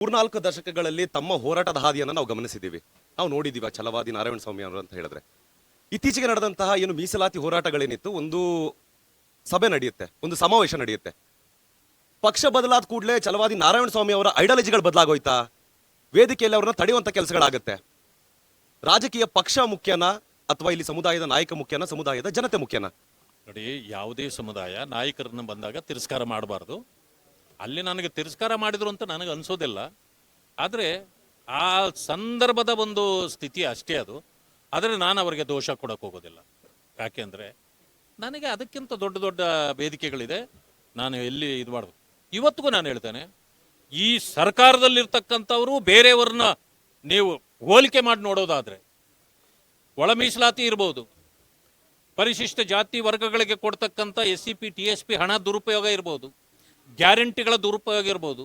ಮೂರ್ನಾಲ್ಕು ದಶಕಗಳಲ್ಲಿ ತಮ್ಮ ಹೋರಾಟದ ಹಾದಿಯನ್ನು ನಾವು ಗಮನಿಸಿದ್ದೀವಿ. ನಾವು ನೋಡಿದ್ದೀವಿ ಛಲವಾದಿ ನಾರಾಯಣ ಸ್ವಾಮಿ ಅವರು ಅಂತ ಹೇಳಿದ್ರೆ. ಇತ್ತೀಚೆಗೆ ನಡೆದಂತಹ ಏನು ಮೀಸಲಾತಿ ಹೋರಾಟಗಳೇನಿತ್ತು, ಒಂದು ಸಭೆ ನಡೆಯುತ್ತೆ, ಒಂದು ಸಮಾವೇಶ ನಡೆಯುತ್ತೆ. ಪಕ್ಷ ಬದಲಾದ ಕೂಡಲೇ ಛಲವಾದಿ ನಾರಾಯಣ ಸ್ವಾಮಿ ಅವರ ಐಡಿಯಾಲಜಿಗಳು ಬದಲಾಗೋಯ್ತಾ? ವೇದಿಕೆಯಲ್ಲಿ ಅವರನ್ನ ತಡೆಯುವಂತ ಕೆಲಸಗಳಾಗುತ್ತೆ. ರಾಜಕೀಯ ಪಕ್ಷ ಮುಖ್ಯನಾ ಅಥವಾ ಇಲ್ಲಿ ಸಮುದಾಯದ ನಾಯಕ ಮುಖ್ಯನಾ, ಸಮುದಾಯದ ಜನತೆ ಮುಖ್ಯನಾ? ನೋಡಿ, ಯಾವುದೇ ಸಮುದಾಯ ನಾಯಕರನ್ನು ಬಂದಾಗ ತಿರಸ್ಕಾರ ಮಾಡಬಾರ್ದು. ಅಲ್ಲಿ ನನಗೆ ತಿರಸ್ಕಾರ ಮಾಡಿದ್ರು ಅಂತ ನನಗೆ ಅನಿಸೋದಿಲ್ಲ. ಆದರೆ ಆ ಸಂದರ್ಭದ ಒಂದು ಸ್ಥಿತಿ ಅಷ್ಟೇ ಅದು. ಆದರೆ ನಾನು ಅವರಿಗೆ ದೋಷ ಕೊಡೋಕೆ ಹೋಗೋದಿಲ್ಲ. ಯಾಕೆಂದರೆ ನನಗೆ ಅದಕ್ಕಿಂತ ದೊಡ್ಡ ದೊಡ್ಡ ವೇದಿಕೆಗಳಿದೆ. ನಾನು ಎಲ್ಲಿ ಇದು ಮಾಡೋದು. ಇವತ್ತಿಗೂ ನಾನು ಹೇಳ್ತೇನೆ, ಈ ಸರ್ಕಾರದಲ್ಲಿರ್ತಕ್ಕಂಥವರು ಬೇರೆಯವ್ರನ್ನ ನೀವು ಹೋಲಿಕೆ ಮಾಡಿ ನೋಡೋದಾದರೆ, ಒಳ ಮೀಸಲಾತಿ ಇರ್ಬೋದು, ಪರಿಶಿಷ್ಟ ಜಾತಿ ವರ್ಗಗಳಿಗೆ ಕೊಡ್ತಕ್ಕಂಥ SCP TSP ಹಣ ದುರುಪಯೋಗ ಇರ್ಬೋದು, ಗ್ಯಾರಂಟಿಗಳ ದುರುಪಯೋಗ ಇರ್ಬೋದು,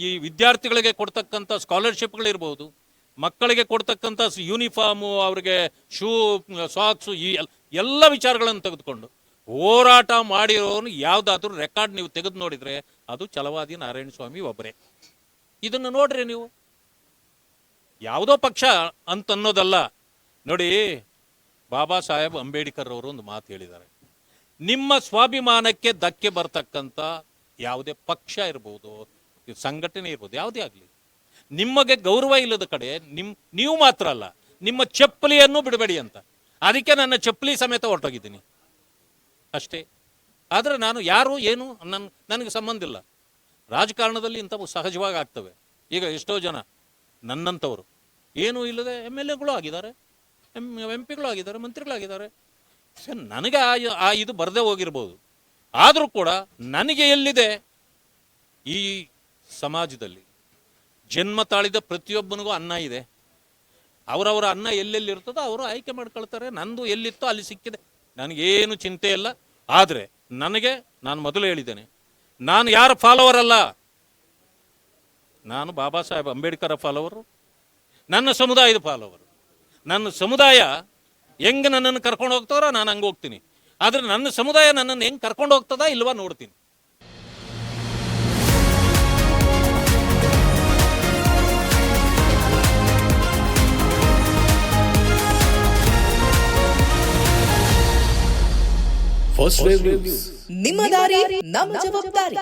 ಈ ವಿದ್ಯಾರ್ಥಿಗಳಿಗೆ ಕೊಡ್ತಕ್ಕಂಥ ಸ್ಕಾಲರ್ಶಿಪ್ಗಳಿರ್ಬೋದು, ಮಕ್ಕಳಿಗೆ ಕೊಡ್ತಕ್ಕಂಥ ಯೂನಿಫಾರ್ಮು, ಅವರಿಗೆ ಶೂ, ಸಾಕ್ಸು, ಈ ಎಲ್ಲ ವಿಚಾರಗಳನ್ನು ತೆಗೆದುಕೊಂಡು ಹೋರಾಟ ಮಾಡಿರೋನು ಯಾವುದಾದ್ರೂ ರೆಕಾರ್ಡ್ ನೀವು ತೆಗೆದು ನೋಡಿದರೆ ಅದು ಛಲವಾದಿ ನಾರಾಯಣ ಸ್ವಾಮಿ ಒಬ್ಬರೇ. ಇದನ್ನು ನೋಡ್ರಿ ನೀವು. ಯಾವುದೋ ಪಕ್ಷ ಅಂತ ಅನ್ನೋದಲ್ಲ. ನೋಡಿ, ಬಾಬಾ ಸಾಹೇಬ್ ಅಂಬೇಡ್ಕರ್ ಅವರು ಒಂದು ಮಾತು ಹೇಳಿದ್ದಾರೆ, ನಿಮ್ಮ ಸ್ವಾಭಿಮಾನಕ್ಕೆ ಧಕ್ಕೆ ಬರ್ತಕ್ಕಂಥ ಯಾವುದೇ ಪಕ್ಷ ಇರ್ಬೋದು, ಸಂಘಟನೆ ಇರ್ಬೋದು, ಯಾವುದೇ ಆಗಲಿ, ನಿಮಗೆ ಗೌರವ ಇಲ್ಲದ ಕಡೆ ನೀವು ಮಾತ್ರ ಅಲ್ಲ, ನಿಮ್ಮ ಚಪ್ಪಲಿಯನ್ನು ಬಿಡಬೇಡಿ ಅಂತ. ಅದಕ್ಕೆ ನನ್ನ ಚಪ್ಪಲಿ ಸಮೇತ ಹೊರಟೋಗಿದ್ದೀನಿ ಅಷ್ಟೇ. ಆದರೆ ನಾನು ಯಾರು ಏನು ನನಗೆ ಸಂಬಂಧ ಇಲ್ಲ. ರಾಜಕಾರಣದಲ್ಲಿ ಇಂಥವು ಸಹಜವಾಗಿ ಆಗ್ತವೆ. ಈಗ ಎಷ್ಟೋ ಜನ ನನ್ನಂಥವರು ಏನೂ ಇಲ್ಲದೆ MLAಗಳು ಆಗಿದ್ದಾರೆ, MP ಗಳು ಆಗಿದ್ದಾರೆ, ಮಂತ್ರಿಗಳಾಗಿದ್ದಾರೆ. ನನಗೆ ಆ ಇದು ಬರದೇ ಹೋಗಿರ್ಬೋದು. ಆದರೂ ಕೂಡ ನನಗೆ ಎಲ್ಲಿದೆ, ಈ ಸಮಾಜದಲ್ಲಿ ಜನ್ಮ ತಾಳಿದ ಪ್ರತಿಯೊಬ್ಬನಿಗೂ ಅನ್ನ ಇದೆ. ಅವರವರ ಅನ್ನ ಎಲ್ಲೆಲ್ಲಿ ಇರ್ತದೋ ಅವರು ಆಯ್ಕೆ ಮಾಡ್ಕೊಳ್ತಾರೆ. ನಂದು ಎಲ್ಲಿತ್ತೋ ಅಲ್ಲಿ ಸಿಕ್ಕಿದೆ, ನನಗೇನು ಚಿಂತೆ ಇಲ್ಲ. ಆದರೆ ನಾನು ಮೊದಲು ಹೇಳಿದ್ದೇನೆ, ನಾನು ಯಾರ ಫಾಲೋವರ್ ಅಲ್ಲ. ನಾನು ಬಾಬಾ ಸಾಹೇಬ್ ಅಂಬೇಡ್ಕರ್ ಫಾಲೋವರು, ನನ್ನ ಸಮುದಾಯದ ಫಾಲೋವರು. ನನ್ನ ಸಮುದಾಯ ಹೆಂಗೆ ನನ್ನನ್ನು ಕರ್ಕೊಂಡು ಹೋಗ್ತಾರೋ ನಾನು ಹಂಗೆ ಹೋಗ್ತೀನಿ. ಆದರೆ ನನ್ನ ಸಮುದಾಯ ನನ್ನನ್ನು ಹೆಂಗೆ ಕರ್ಕೊಂಡು ಹೋಗ್ತದಾ ಇಲ್ವಾ ನೋಡ್ತೀನಿ. ನಿಮ್ಮ ದಾರಿ ನಮ್ಮ ಜವಾಬ್ದಾರಿ.